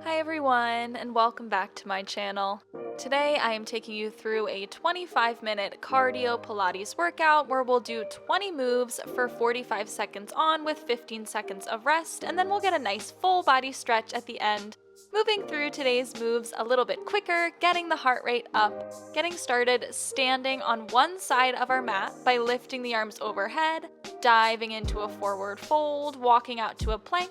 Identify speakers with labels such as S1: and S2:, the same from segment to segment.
S1: Hi everyone, and welcome back to my channel. Today I am taking you through a 25-minute cardio Pilates workout where we'll do 20 moves for 45 seconds on with 15 seconds of rest, and then we'll get a nice full body stretch at the end. Moving through today's moves a little bit quicker, getting the heart rate up, getting started standing on one side of our mat by lifting the arms overhead, diving into a forward fold, walking out to a plank,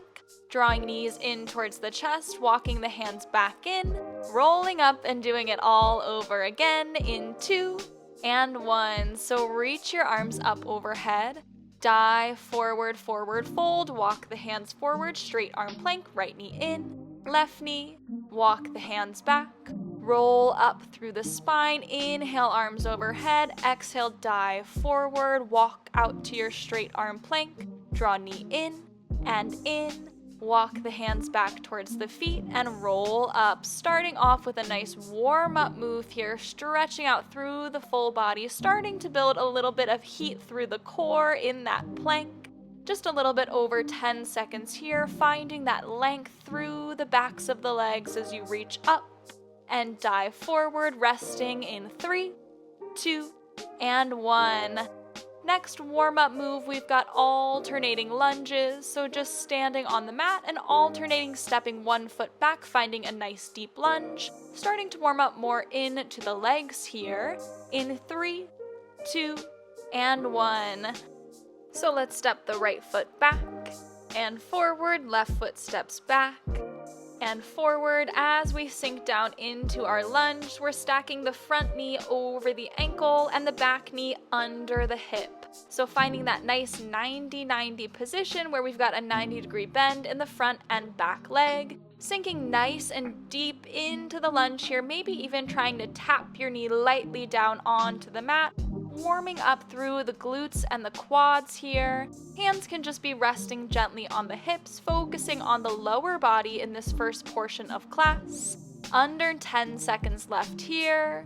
S1: drawing knees in towards the chest, walking the hands back in, rolling up and doing it all over again in 2 and 1. So reach your arms up overhead, dive forward, forward fold, walk the hands forward, straight arm plank, right knee in, left knee, walk the hands back, roll up through the spine, inhale arms overhead, exhale dive forward, walk out to your straight arm plank, draw knee in and in, walk the hands back towards the feet and roll up, starting off with a nice warm-up move here, stretching out through the full body, starting to build a little bit of heat through the core in that plank. Just a little bit over 10 seconds here, finding that length through the backs of the legs as you reach up and dive forward, resting in 3, 2, and 1. Next warm-up move, we've got alternating lunges, so just standing on the mat and alternating stepping one foot back, finding a nice deep lunge, starting to warm up more into the legs here in 3, 2, and 1. So let's step the right foot back and forward, left foot steps back and forward. As we sink down into our lunge, we're stacking the front knee over the ankle and the back knee under the hip. So finding that nice 90-90 position where we've got a 90-degree bend in the front and back leg. Sinking nice and deep into the lunge here, maybe even trying to tap your knee lightly down onto the mat. Warming up through the glutes and the quads here. Hands can just be resting gently on the hips, focusing on the lower body in this first portion of class. Under 10 seconds left here.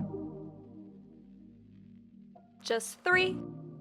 S1: Just 3,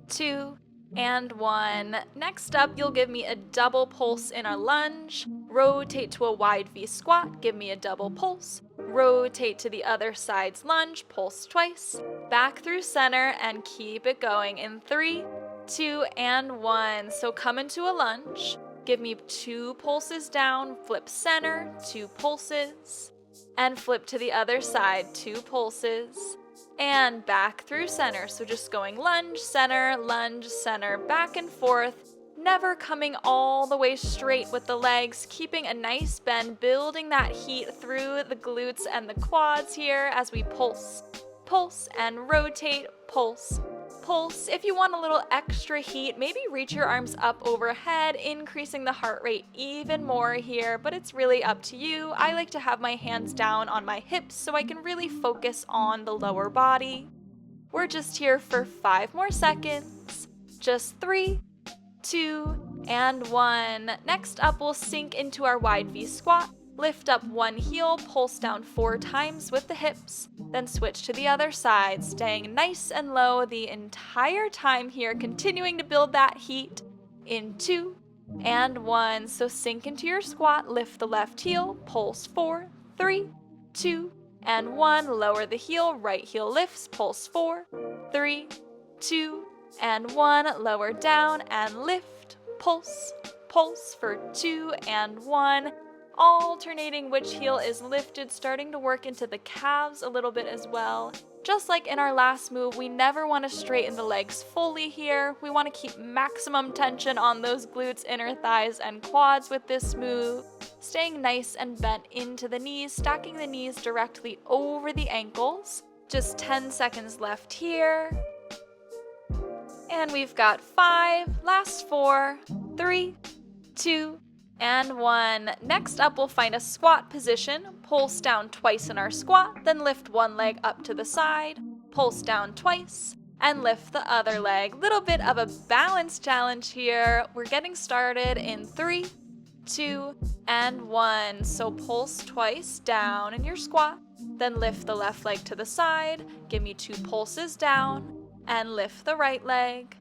S1: 2, and 1. Next up, you'll give me a double pulse in a lunge. Rotate to a wide V squat, give me a double pulse. Rotate to the other side's lunge, pulse twice. Back through center and keep it going in 3, 2, and 1. So come into a lunge. Give me 2 pulses down, flip center, 2 pulses, and flip to the other side, 2 pulses. And back through center, so just going lunge, center, back and forth, never coming all the way straight with the legs, keeping a nice bend, building that heat through the glutes and the quads here as we pulse, pulse, and rotate, pulse, pulse. If you want a little extra heat, maybe reach your arms up overhead, increasing the heart rate even more here, but it's really up to you. I like to have my hands down on my hips so I can really focus on the lower body. We're just here for 5 more seconds. Just 3, 2, and 1. Next up, we'll sink into our wide V squat. Lift up one heel, pulse down 4 times with the hips, then switch to the other side, staying nice and low the entire time here, continuing to build that heat in 2 and 1. So sink into your squat, lift the left heel, pulse 4, 3, 2, and 1. Lower the heel, right heel lifts, pulse 4, 3, 2, and 1. Lower down and lift, pulse, pulse for 2 and 1. Alternating which heel is lifted, starting to work into the calves a little bit as well. Just like in our last move, we never want to straighten the legs fully here. We want to keep maximum tension on those glutes, inner thighs, and quads with this move. Staying nice and bent into the knees, stacking the knees directly over the ankles. Just 10 seconds left here. And we've got 5, last 4, 3, 2, and 1. Next up, we'll find a squat position, pulse down twice in our squat, then lift one leg up to the side, pulse down twice, and lift the other leg. Little bit of a balance challenge here. We're getting started in 3, 2, and 1. So pulse twice down in your squat, then lift the left leg to the side, give me 2 pulses down, and lift the right leg.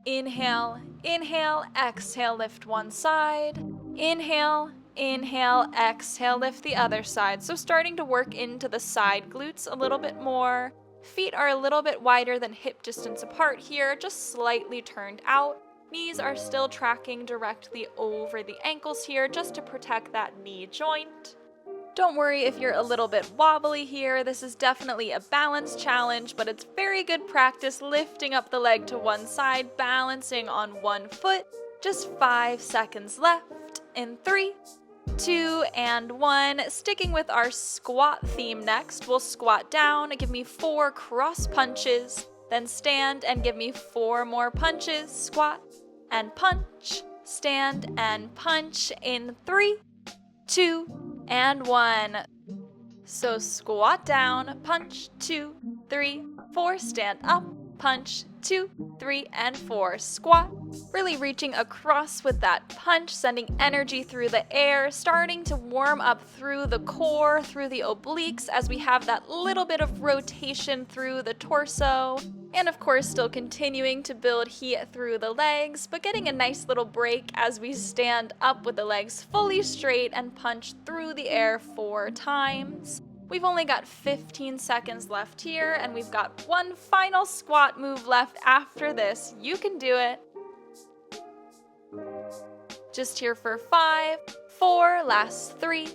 S1: Inhale, inhale, exhale, lift one side. Inhale, Inhale, exhale, lift the other side. So starting to work into the side glutes a little bit more. Feet are a little bit wider than hip distance apart here, just slightly turned out. Knees are still tracking directly over the ankles here just to protect that knee joint. Don't worry if you're a little bit wobbly here. This is definitely a balance challenge, but it's very good practice lifting up the leg to one side, balancing on one foot. Just 5 seconds left. In 3, 2, and 1. Sticking with our squat theme next, we'll squat down, give me 4 cross punches, then stand and give me 4 more punches, squat and punch, stand and punch in 3, 2, and 1. So squat down, punch, 2, 3, 4, stand up, punch, 2, 3, and 4, squat. Really reaching across with that punch, sending energy through the air, starting to warm up through the core, through the obliques, as we have that little bit of rotation through the torso. And of course, still continuing to build heat through the legs, but getting a nice little break as we stand up with the legs fully straight and punch through the air 4 times. We've only got 15 seconds left here, and we've got one final squat move left after this. You can do it. Just here for 5, 4, last 3,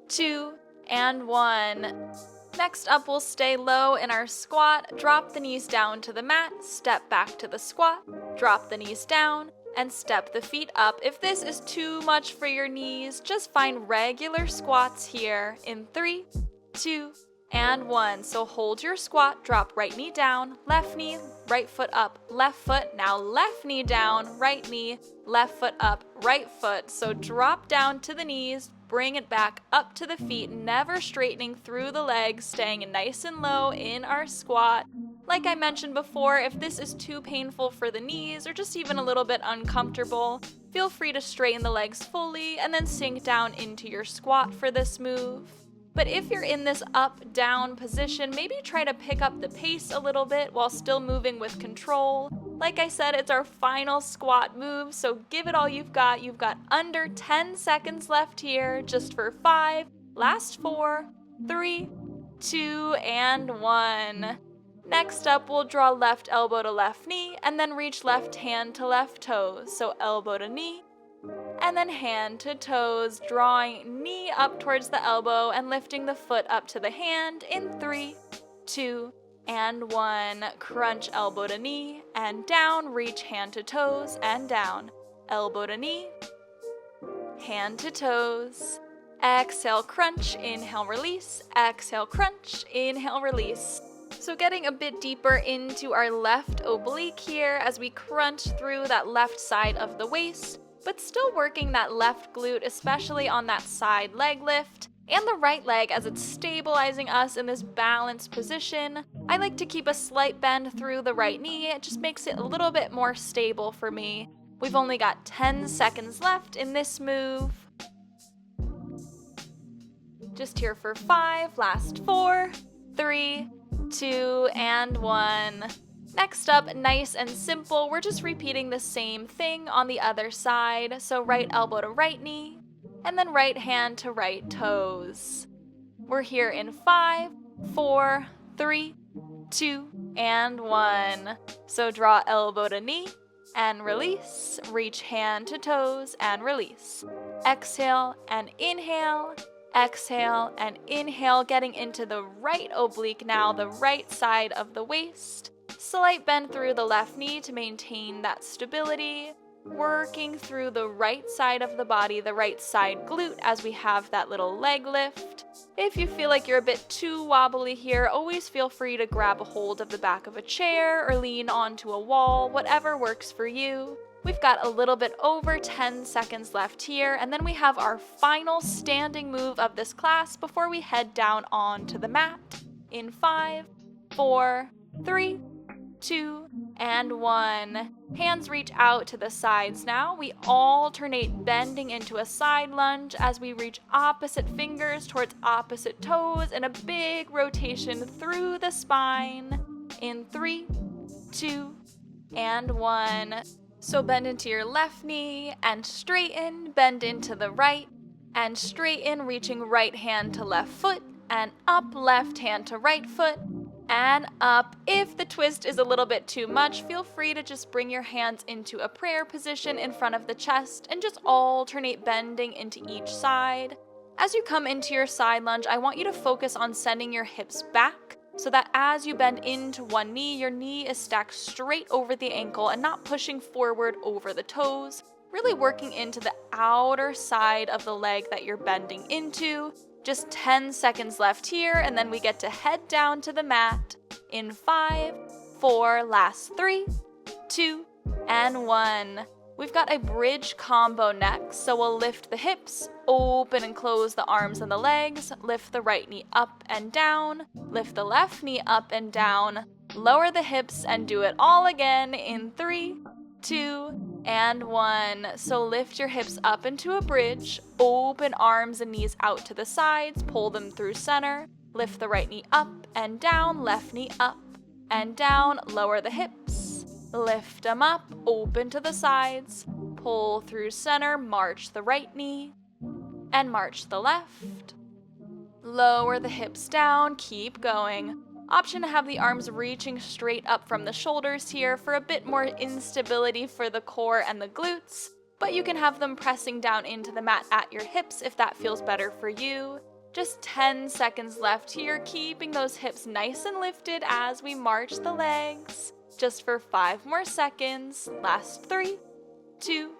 S1: 2, and 1. Next up, we'll stay low in our squat, drop the knees down to the mat, step back to the squat, drop the knees down, and step the feet up. If this is too much for your knees, just find regular squats here in 3, 2, and 1. So hold your squat, drop right knee down, left knee, right foot up, left foot, now left knee down, right knee, left foot up, right foot. So drop down to the knees, bring it back up to the feet, never straightening through the legs, staying nice and low in our squat. Like I mentioned before, if this is too painful for the knees or just even a little bit uncomfortable, feel free to straighten the legs fully and then sink down into your squat for this move. But if you're in this up-down position, maybe try to pick up the pace a little bit while still moving with control. Like I said, it's our final squat move, so give it all you've got. You've got under 10 seconds left here, just for 5, last 4, 3, 2, and 1. Next up, we'll draw left elbow to left knee, and then reach left hand to left toes. So elbow to knee, and then hand to toes, drawing knee up towards the elbow and lifting the foot up to the hand in 3, 2, and 1. Crunch elbow to knee and down, reach hand to toes and down. Elbow to knee, hand to toes. Exhale, crunch, inhale, release. Exhale, crunch, inhale, release. So getting a bit deeper into our left oblique here as we crunch through that left side of the waist, but still working that left glute, especially on that side leg lift, and the right leg as it's stabilizing us in this balanced position. I like to keep a slight bend through the right knee. It just makes it a little bit more stable for me. We've only got 10 seconds left in this move. Just here for 5, last 4, 3, 2, and 1. Next up, nice and simple, we're just repeating the same thing on the other side. So right elbow to right knee, and then right hand to right toes. We're here in 5, 4, 3, 2, and 1. So draw elbow to knee, and release. Reach hand to toes, and release. Exhale and inhale. Exhale and inhale, getting into the right oblique now, the right side of the waist. Slight bend through the left knee to maintain that stability. Working through the right side of the body, the right side glute, as we have that little leg lift. If you feel like you're a bit too wobbly here, always feel free to grab a hold of the back of a chair or lean onto a wall, whatever works for you. We've got a little bit over 10 seconds left here, and then we have our final standing move of this class before we head down onto the mat. In 5, 4, 3, 2, and 1. Hands reach out to the sides now. We alternate bending into a side lunge as we reach opposite fingers towards opposite toes in a big rotation through the spine. In 3, 2, and 1. So bend into your left knee and straighten, bend into the right, and straighten, reaching right hand to left foot, and up, left hand to right foot, and up. If the twist is a little bit too much, feel free to just bring your hands into a prayer position in front of the chest and just alternate bending into each side. As you come into your side lunge, I want you to focus on sending your hips back so that as you bend into one knee, your knee is stacked straight over the ankle and not pushing forward over the toes, really working into the outer side of the leg that you're bending into. Just 10 seconds left here, and then we get to head down to the mat in 5, 4, last 3, 2, and 1. We've got a bridge combo next, so we'll lift the hips, open and close the arms and the legs, lift the right knee up and down, lift the left knee up and down, lower the hips, and do it all again in 3, 2, and 1. So lift your hips up into a bridge, open arms and knees out to the sides, pull them through center, lift the right knee up and down, left knee up and down, lower the hips, lift them up, open to the sides, pull through center, march the right knee, and march the left. Lower the hips down, keep going. Option to have the arms reaching straight up from the shoulders here for a bit more instability for the core and the glutes, but you can have them pressing down into the mat at your hips if that feels better for you. Just 10 seconds left here, keeping those hips nice and lifted as we march the legs. Just for 5 more seconds. Last 3, 2,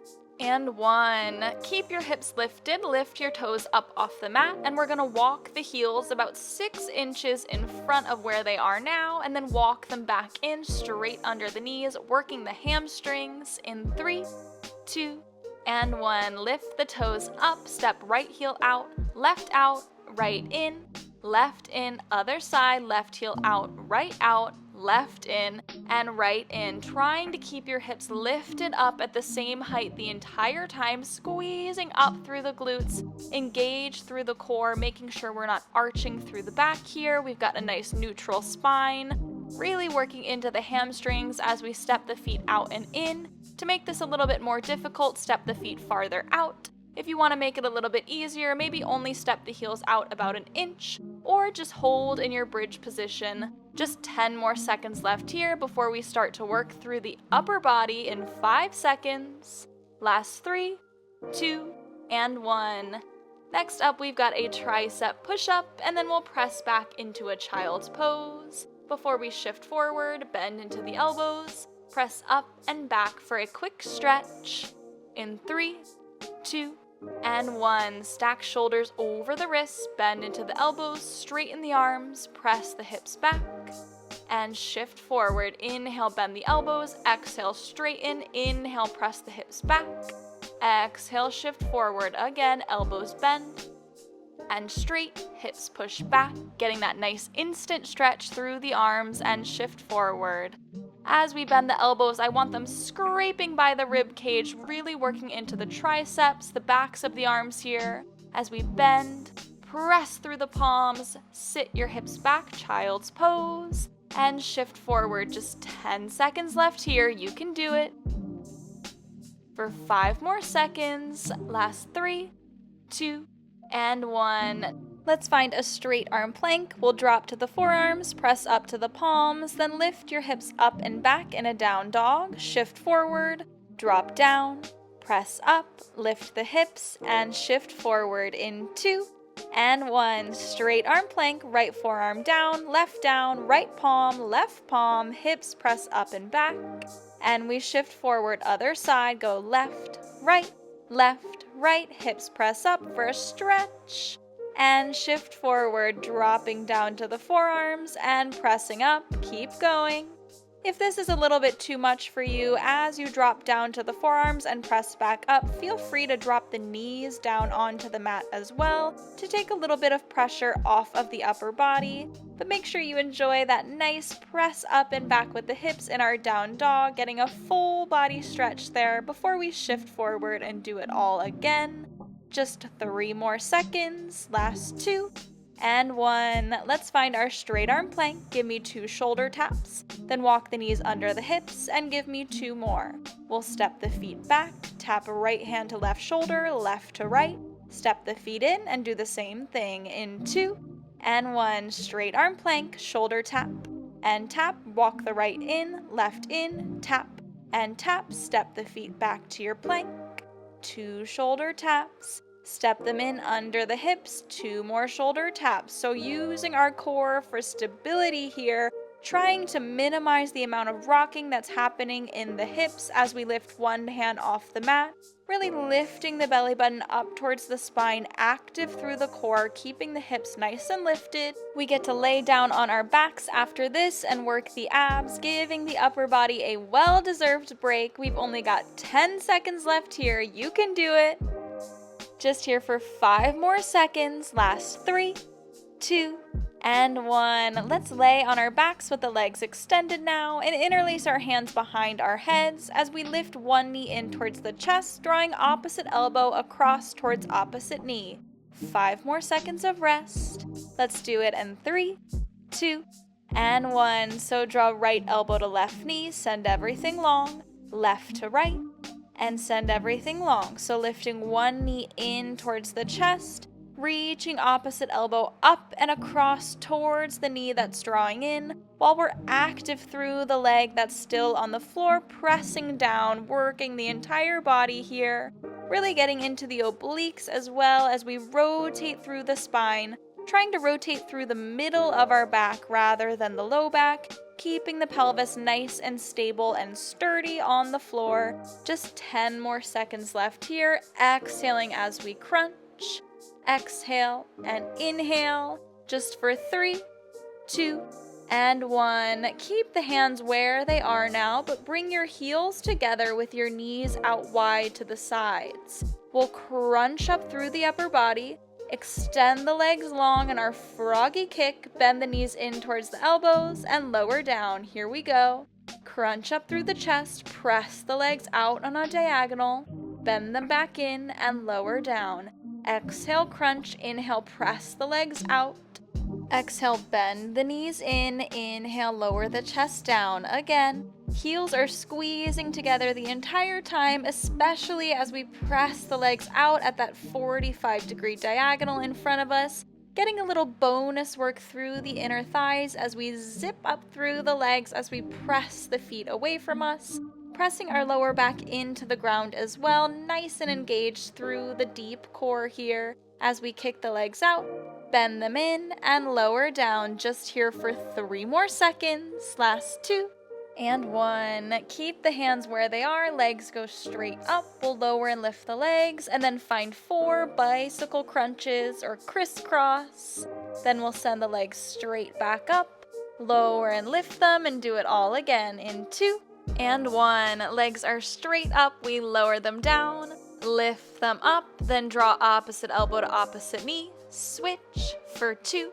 S1: and 1. Keep your hips lifted, lift your toes up off the mat, and we're gonna walk the heels about 6 inches in front of where they are now, and then walk them back in straight under the knees, working the hamstrings in 3, 2, and 1. Lift the toes up, step right heel out, right in, other side, left heel out, left in, and right in, trying to keep your hips lifted up at the same height the entire time, squeezing up through the glutes, engage through the core, making sure we're not arching through the back here. We've got a nice neutral spine, really working into the hamstrings as we step the feet out and in. To make this a little bit more difficult, step the feet farther out. If you want to make it a little bit easier, maybe only step the heels out about an inch, or just hold in your bridge position. Just 10 more seconds left here before we start to work through the upper body in 5 seconds. Last 3, 2, and 1. Next up, we've got a tricep push-up, and then we'll press back into a child's pose. Before we shift forward, bend into the elbows, press up and back for a quick stretch. In 3, 2, and 1. Stack shoulders over the wrists, bend into the elbows, straighten the arms, press the hips back, and shift forward. Inhale, bend the elbows, exhale, straighten, inhale, press the hips back, exhale, shift forward again, elbows bend, and straight, hips push back, getting that nice instant stretch through the arms, and shift forward. As we bend the elbows, I want them scraping by the rib cage, really working into the triceps, the backs of the arms here. As we bend, press through the palms, sit your hips back, child's pose, and shift forward. Just 10 seconds left here, you can do it. For 5 more seconds, last 3, 2, and 1. Let's find a straight arm plank. We'll drop to the forearms, press up to the palms, then lift your hips up and back in a down dog. Shift forward, drop down, press up, lift the hips, and shift forward in 2 and 1. Straight arm plank, right forearm down, right palm, left palm, hips press up and back. And we shift forward, other side, go left, right, hips press up for a stretch. And shift forward, dropping down to the forearms and pressing up. Keep going. If this is a little bit too much for you, as you drop down to the forearms and press back up, feel free to drop the knees down onto the mat as well to take a little bit of pressure off of the upper body. But make sure you enjoy that nice press up and back with the hips in our down dog, getting a full body stretch there before we shift forward and do it all again. Just 3 more seconds, last 2, and 1. Let's find our straight arm plank. Give me 2 shoulder taps, then walk the knees under the hips and give me 2 more. We'll step the feet back, tap right hand to left shoulder, left to right, Step the feet in and do the same thing in 2 and 1. Straight arm plank, shoulder tap and tap. Walk the right in, tap and tap. Step the feet back to your plank. 2 shoulder taps. Step them in under the hips, 2 more shoulder taps. So using our core for stability here, trying to minimize the amount of rocking that's happening in the hips as we lift one hand off the mat, really lifting the belly button up towards the spine, active through the core, keeping the hips nice and lifted. We get to lay down on our backs after this and work the abs, giving the upper body a well-deserved break. We've only got 10 seconds left here. You can do it. Just here for 5 more seconds. Last 3, 2, and 1. Let's lay on our backs with the legs extended now and interlace our hands behind our heads as we lift one knee in towards the chest, drawing opposite elbow across towards opposite knee. 5 more seconds of rest. Let's do it in 3, 2, and 1. So draw right elbow to left knee, send everything long, left to right, and send everything long. So lifting one knee in towards the chest, reaching opposite elbow up and across towards the knee that's drawing in, while we're active through the leg that's still on the floor, pressing down, working the entire body here, really getting into the obliques as well as we rotate through the spine, trying to rotate through the middle of our back rather than the low back, keeping the pelvis nice and stable and sturdy on the floor. Just 10 more seconds left here. Exhaling as we crunch. Exhale and inhale. Just for 3, 2, and 1. Keep the hands where they are now, but bring your heels together with your knees out wide to the sides. We'll crunch up through the upper body. Extend the legs long in our froggy kick, bend the knees in towards the elbows and lower down. Here we go. Crunch up through the chest, press the legs out on a diagonal, bend them back in and lower down. Exhale, crunch, inhale, press the legs out. Exhale, bend the knees in, inhale, lower the chest down. Again, heels are squeezing together the entire time, especially as we press the legs out at that 45-degree diagonal in front of us, getting a little bonus work through the inner thighs as we zip up through the legs as we press the feet away from us, pressing our lower back into the ground as well, nice and engaged through the deep core here as we kick the legs out. Bend them in and lower down. Just here for 3 more seconds. Last 2 and 1. Keep the hands where they are. Legs go straight up. We'll lower and lift the legs and then find 4 bicycle crunches or crisscross. Then we'll send the legs straight back up. Lower and lift them and do it all again in 2 and 1. Legs are straight up. We lower them down. Lift them up. Then draw opposite elbow to opposite knee. Switch for 2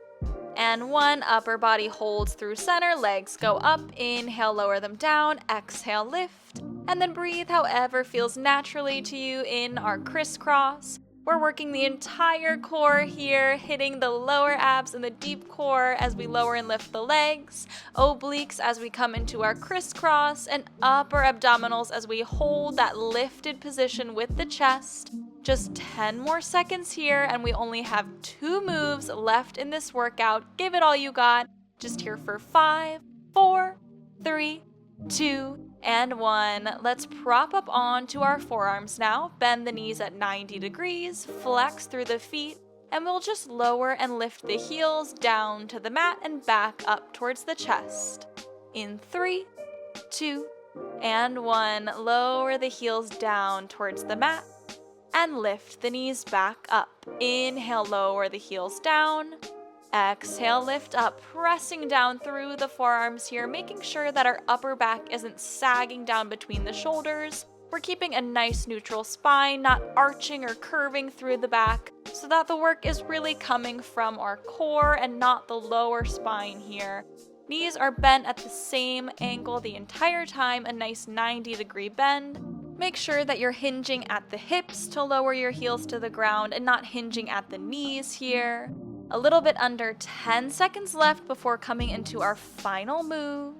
S1: and 1. Upper body holds through center, legs go up, inhale, lower them down, exhale, lift, and then breathe however feels naturally to you in our crisscross. We're working the entire core here, hitting the lower abs and the deep core as we lower and lift the legs, obliques as we come into our crisscross, and upper abdominals as we hold that lifted position with the chest. Just 10 more seconds here, and we only have 2 moves left in this workout. Give it all you got. Just here for 5, 4, 3, 2, and 1. Let's prop up onto our forearms now. Bend the knees at 90 degrees, flex through the feet, and we'll just lower and lift the heels down to the mat and back up towards the chest. In 3, 2, and 1. Lower the heels down towards the mat and lift the knees back up. Inhale, lower the heels down. Exhale, lift up, pressing down through the forearms here, making sure that our upper back isn't sagging down between the shoulders. We're keeping a nice neutral spine, not arching or curving through the back, so that the work is really coming from our core and not the lower spine here. Knees are bent at the same angle the entire time, a nice 90-degree bend. Make sure that you're hinging at the hips to lower your heels to the ground and not hinging at the knees here. A little bit under 10 seconds left before coming into our final move.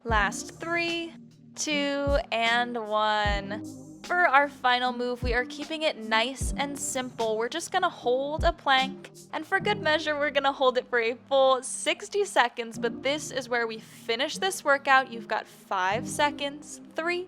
S1: Last 3, 2, and 1. For our final move, we are keeping it nice and simple. We're just gonna hold a plank, and for good measure, we're gonna hold it for a full 60 seconds, but this is where we finish this workout. You've got 5 seconds. 3,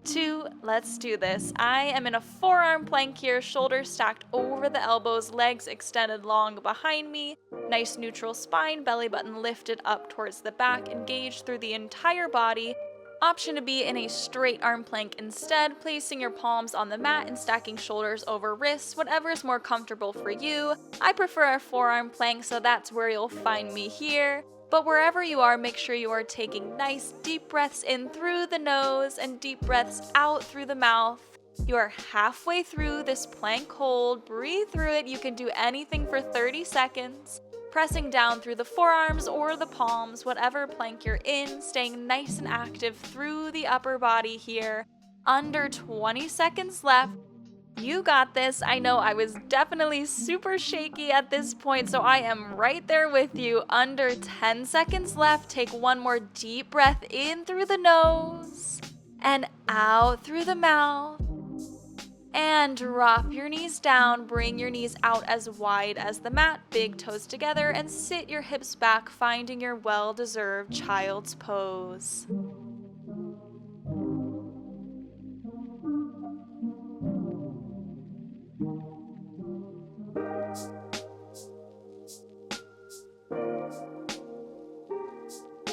S1: 2, let's do this. I am in a forearm plank here, shoulders stacked over the elbows, legs extended long behind me. Nice neutral spine, belly button lifted up towards the back, engaged through the entire body. Option to be in a straight arm plank instead, placing your palms on the mat and stacking shoulders over wrists, whatever is more comfortable for you. I prefer a forearm plank, so that's where you'll find me here. But wherever you are, make sure you are taking nice deep breaths in through the nose and deep breaths out through the mouth. You are halfway through this plank hold. Breathe through it. You can do anything for 30 seconds. Pressing down through the forearms or the palms, whatever plank you're in, staying nice and active through the upper body here. Under 20 seconds left. You got this. I know I was definitely super shaky at this point, so I am right there with you. Under 10 seconds left. Take one more deep breath in through the nose and out through the mouth. And drop your knees down. Bring your knees out as wide as the mat, big toes together, and sit your hips back, finding your well-deserved child's pose.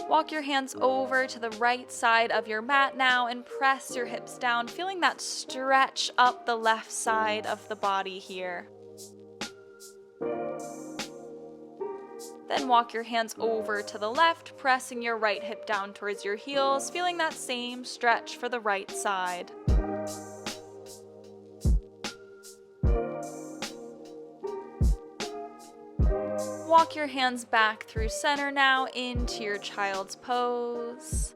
S1: Walk your hands over to the right side of your mat now and press your hips down, feeling that stretch up the left side of the body here. Then walk your hands over to the left, pressing your right hip down towards your heels, feeling that same stretch for the right side. Walk your hands back through center now into your child's pose.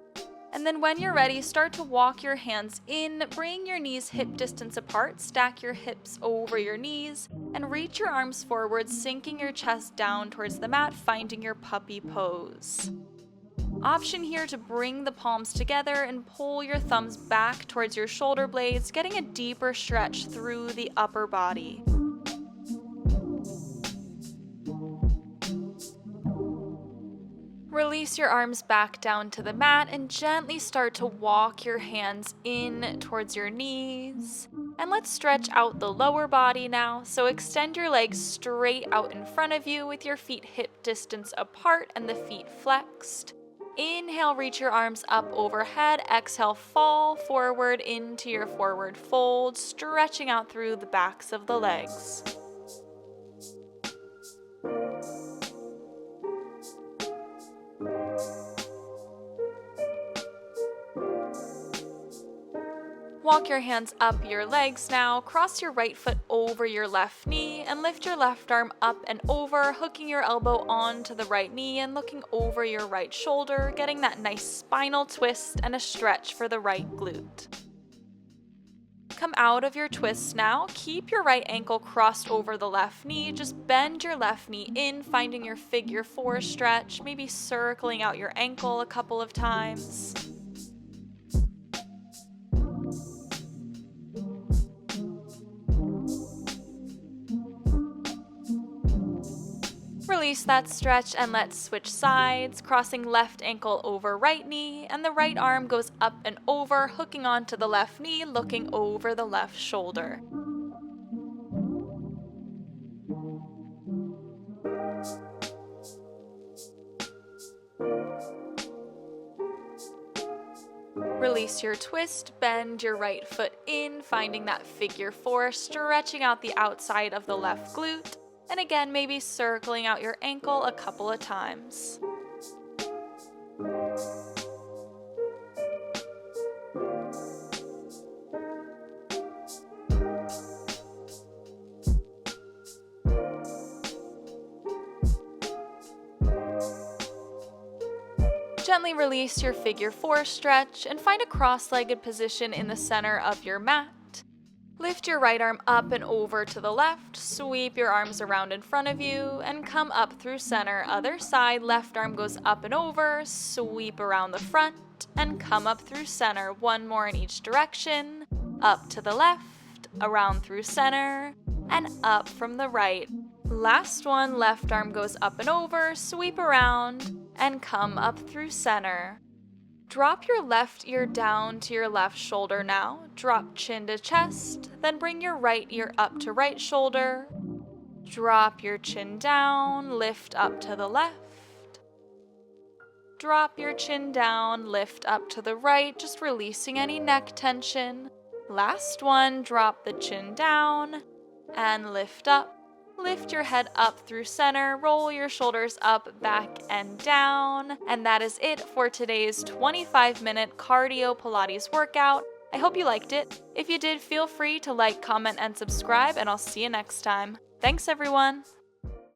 S1: And then when you're ready, start to walk your hands in, bring your knees hip distance apart, stack your hips over your knees, and reach your arms forward, sinking your chest down towards the mat, finding your puppy pose. Option here to bring the palms together and pull your thumbs back towards your shoulder blades, getting a deeper stretch through the upper body. Release your arms back down to the mat and gently start to walk your hands in towards your knees. And let's stretch out the lower body now. So extend your legs straight out in front of you with your feet hip distance apart and the feet flexed. Inhale, reach your arms up overhead. Exhale, fall forward into your forward fold, stretching out through the backs of the legs. Walk your hands up your legs now, cross your right foot over your left knee, and lift your left arm up and over, hooking your elbow onto the right knee and looking over your right shoulder, getting that nice spinal twist and a stretch for the right glute. Come out of your twist now, keep your right ankle crossed over the left knee, just bend your left knee in, finding your figure 4 stretch, maybe circling out your ankle a couple of times. Release that stretch and let's switch sides, crossing left ankle over right knee, and the right arm goes up and over, hooking onto the left knee, looking over the left shoulder. Release your twist, bend your right foot in, finding that figure 4, stretching out the outside of the left glute. And again, maybe circling out your ankle a couple of times. Gently release your figure 4 stretch and find a cross-legged position in the center of your mat. Lift your right arm up and over to the left, sweep your arms around in front of you, and come up through center. Other side, left arm goes up and over, sweep around the front, and come up through center. One more in each direction. up to the left, around through center, and up from the right. Last one, left arm goes up and over, sweep around, and come up through center. Drop your left ear down to your left shoulder now. Drop chin to chest, then bring your right ear up to right shoulder. Drop your chin down, lift up to the left. Drop your chin down, lift up to the right, just releasing any neck tension. Last one, drop the chin down and lift up. Lift your head up through center, roll your shoulders up, back, and down. And that is it for today's 25-minute cardio Pilates workout. I hope you liked it. If you did, feel free to like, comment, and subscribe, and I'll see you next time. Thanks, everyone.